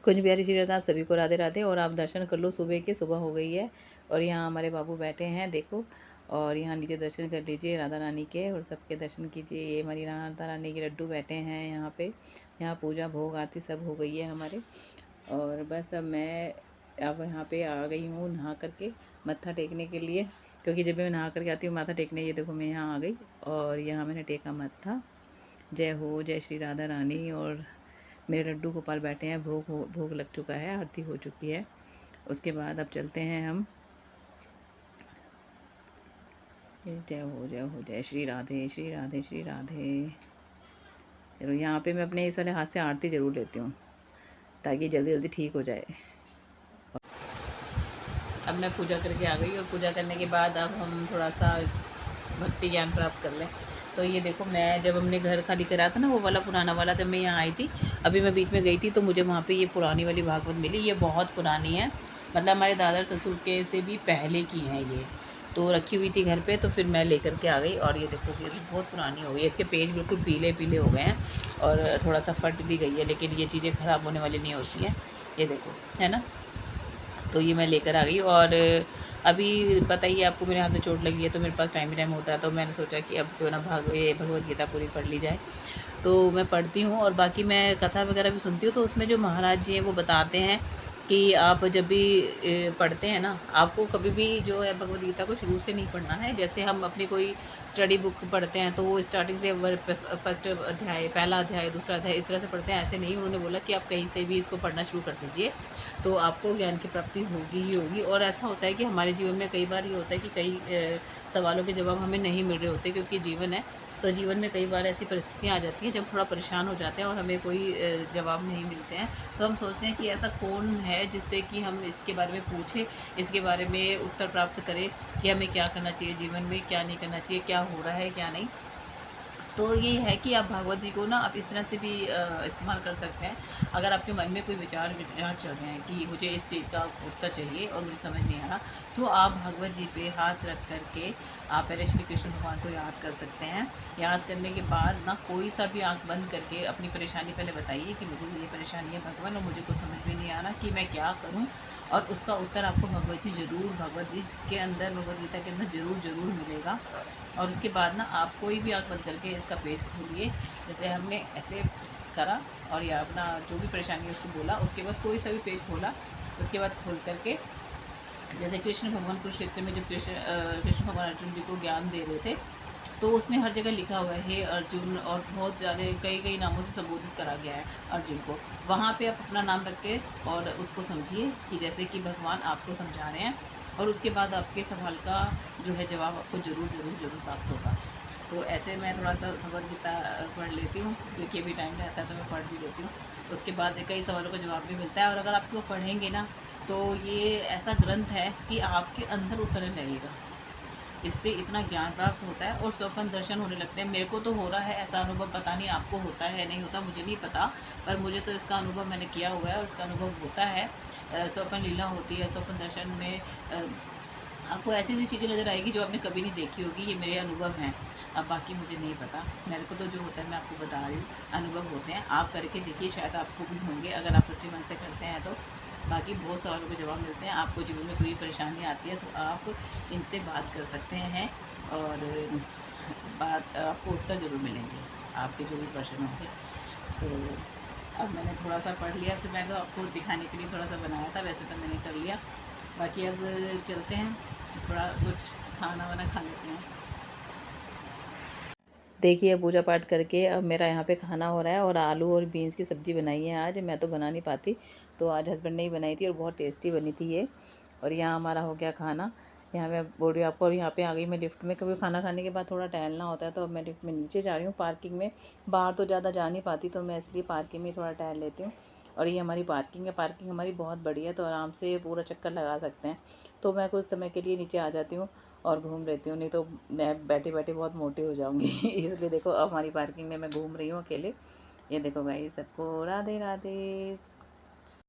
कुछ प्यारी श्री राधा सभी को राधे राधे। और आप दर्शन कर लो, सुबह के सुबह हो गई है। और यहाँ हमारे बाबू बैठे हैं देखो। और यहाँ नीचे दर्शन कर लीजिए राधा रानी के, और सबके दर्शन कीजिए। ये हमारी राधा रानी के लड्डू बैठे हैं यहाँ पे। यहाँ पूजा भोग आरती सब हो गई है हमारे। और बस अब यहाँ पे आ गई हूँ नहा करके मत्था टेकने के लिए, क्योंकि जब मैं नहा करके आती हूँ माथा टेकने, ये देखो मैं यहाँ आ गई और यहाँ मैंने टेका मत्था। जय हो जय श्री राधा रानी। और मेरे लड्डू गोपाल बैठे हैं, भोग लग चुका है, आरती हो चुकी है। उसके बाद अब चलते हैं हम। जय हो जय हो जय श्री राधे श्री राधे श्री राधे। चलो यहाँ पे मैं अपने इस वाले हाथ से आरती ज़रूर लेती हूँ ताकि जल्दी जल्दी ठीक हो जाए। अब मैं पूजा करके आ गई, और पूजा करने के बाद अब हम थोड़ा सा भक्ति ज्ञान प्राप्त कर लें। तो ये देखो, मैं जब हमने घर खाली करा था ना, वो वाला पुराना वाला, जब मैं यहाँ आई थी, अभी मैं बीच में गई थी, तो मुझे वहाँ पे ये पुरानी वाली भागवत मिली। ये बहुत पुरानी है, मतलब हमारे दादा ससुर के से भी पहले की है ये। तो रखी हुई थी घर पे, तो फिर मैं लेकर के आ गई। और ये देखो कि अभी बहुत पुरानी हो गई है, इसके पेज बिल्कुल पीले पीले हो गए हैं और थोड़ा सा फट भी गई है, लेकिन ये चीज़ें ख़राब होने वाली नहीं होती हैं। ये देखो, है ना। तो ये मैं लेकर आ गई। और अभी पता ही है आपको, मेरे हाथ में चोट लगी है, तो मेरे पास टाइम होता है, तो मैंने सोचा कि अब क्यों ना भगवत गीता पूरी पढ़ ली जाए। तो मैं पढ़ती हूँ, और बाकी मैं कथा वगैरह भी सुनती हूँ। तो उसमें जो महाराज जी हैं वो बताते हैं कि आप जब भी पढ़ते हैं ना, आपको कभी भी जो है भगवद गीता को शुरू से नहीं पढ़ना है। जैसे हम अपनी कोई स्टडी बुक पढ़ते हैं, तो वो स्टार्टिंग से फर्स्ट अध्याय, पहला अध्याय, दूसरा अध्याय, इस तरह से पढ़ते हैं। ऐसे नहीं, उन्होंने बोला कि आप कहीं से भी इसको पढ़ना शुरू कर दीजिए, तो आपको ज्ञान की प्राप्ति होगी ही होगी। और ऐसा होता है कि हमारे जीवन में कई बार ये होता है कि कई सवालों के जवाब हमें नहीं मिल रहे होते, क्योंकि जीवन है। तो जीवन में कई बार ऐसी परिस्थितियाँ आ जाती हैं जब थोड़ा परेशान हो जाते हैं और हमें कोई जवाब नहीं मिलते हैं। तो हम सोचते हैं कि ऐसा कौन है जिससे कि हम इसके बारे में पूछें, इसके बारे में उत्तर प्राप्त करें कि हमें क्या करना चाहिए जीवन में, क्या नहीं करना चाहिए, क्या हो रहा है क्या नहीं। तो ये है कि आप भागवत जी को ना आप इस तरह से भी इस्तेमाल कर सकते हैं। अगर आपके मन में कोई विचार चल रहे हैं कि मुझे इस चीज़ का उत्तर चाहिए और मुझे समझ नहीं आ रहा, तो आप भागवत जी पे हाथ रख करके आप पहले श्री कृष्ण भगवान को याद कर सकते हैं। याद करने के बाद ना कोई सा भी आंख बंद करके अपनी परेशानी पहले बताइए कि मुझे ये परेशानी है भगवान, और मुझे कुछ समझ में नहीं आ रहा कि मैं क्या करूँ। और उसका उत्तर आपको भगवत जी ज़रूर, भगवत जी के अंदर, भगवद गीता के अंदर ज़रूर मिलेगा। और उसके बाद ना आप कोई भी आँख बंद करके इसका पेज खोलिए, जैसे हमने ऐसे करा, और या अपना जो भी परेशानी है उसको बोला। उसके बाद कोई सा भी पेज खोला, उसके बाद खोल करके जैसे कृष्ण भगवान कुरुक्षेत्र में जब कृष्ण भगवान अर्जुन जी को ज्ञान दे रहे थे, तो उसमें हर जगह लिखा हुआ है हे अर्जुन, और बहुत ज़्यादा कई नामों से संबोधित करा गया है अर्जुन को। वहाँ पे आप अपना नाम रख के और उसको समझिए कि जैसे कि भगवान आपको समझा रहे हैं, और उसके बाद आपके सवाल का जो है जवाब आपको ज़रूर प्राप्त होगा। तो ऐसे मैं थोड़ा सा भगवद गीता पढ़ लेती हूँ, क्योंकि अभी टाइम रहता है तो मैं पढ़ भी लेती हूँ। उसके बाद कई सवालों का जवाब भी मिलता है। और अगर आप इसको पढ़ेंगे ना, तो ये ऐसा ग्रंथ है कि आपके अंदर उतरने लगेगा। इससे इतना ज्ञान प्राप्त होता है और स्वप्न दर्शन होने लगते हैं। मेरे को तो हो रहा है ऐसा अनुभव, पता नहीं आपको होता है नहीं होता, मुझे नहीं पता, पर मुझे तो इसका अनुभव मैंने किया हुआ है और इसका अनुभव होता है। स्वप्न लीला होती है, स्वप्न दर्शन में आपको ऐसी ऐसी चीज़ें नज़र आएगी जो आपने कभी नहीं देखी होगी। ये मेरे अनुभव हैं, अब बाकी मुझे नहीं पता। मेरे को तो जो होता है मैं आपको बता रही हूँ, अनुभव होते हैं। आप करके देखिए, शायद आपको भी होंगे अगर आप सच्चे मन से करते हैं तो। बाकी बहुत सवालों के जवाब मिलते हैं। आपको जीवन में कोई परेशानी आती है तो आप इनसे बात कर सकते हैं, और बात आपको उत्तर ज़रूर मिलेंगे आपके जो भी प्रश्न होंगे। तो अब मैंने थोड़ा सा पढ़ लिया, फिर मैंने तो आपको दिखाने के लिए थोड़ा सा बनाया था, वैसे तो मैंने कर लिया। बाकी अब चलते हैं, थोड़ा कुछ खाना वाना खा लेते हैं। देखिए पूजा पाठ करके अब मेरा यहाँ पे खाना हो रहा है, और आलू और बीन्स की सब्ज़ी बनाई है आज। मैं तो बना नहीं पाती, तो आज हस्बैंड ने ही बनाई थी और बहुत टेस्टी बनी थी ये। और यहाँ हमारा हो गया खाना। यहाँ मैं बोल रही हूँ आपको, और यहाँ पे आ गई मैं लिफ्ट में, क्योंकि खाना खाने के बाद थोड़ा टहलना होता है, तो अब मैं लिफ्ट में नीचे जा रही हूँ पार्किंग में। बाहर तो ज़्यादा जा नहीं पाती, तो मैं इसलिए पार्किंग में थोड़ा टहल लेती हूँ। और ये हमारी पार्किंग है, पार्किंग हमारी बहुत बड़ी है, तो आराम से पूरा चक्कर लगा सकते हैं। तो मैं कुछ समय के लिए नीचे आ जाती हूँ और घूम लेती हूँ, नहीं तो मैं बैठे बैठे बहुत मोटी हो जाऊँगी इसलिए देखो अब हमारी पार्किंग में मैं घूम रही हूँ अकेले। ये देखो भाई, सबको राधे राधे।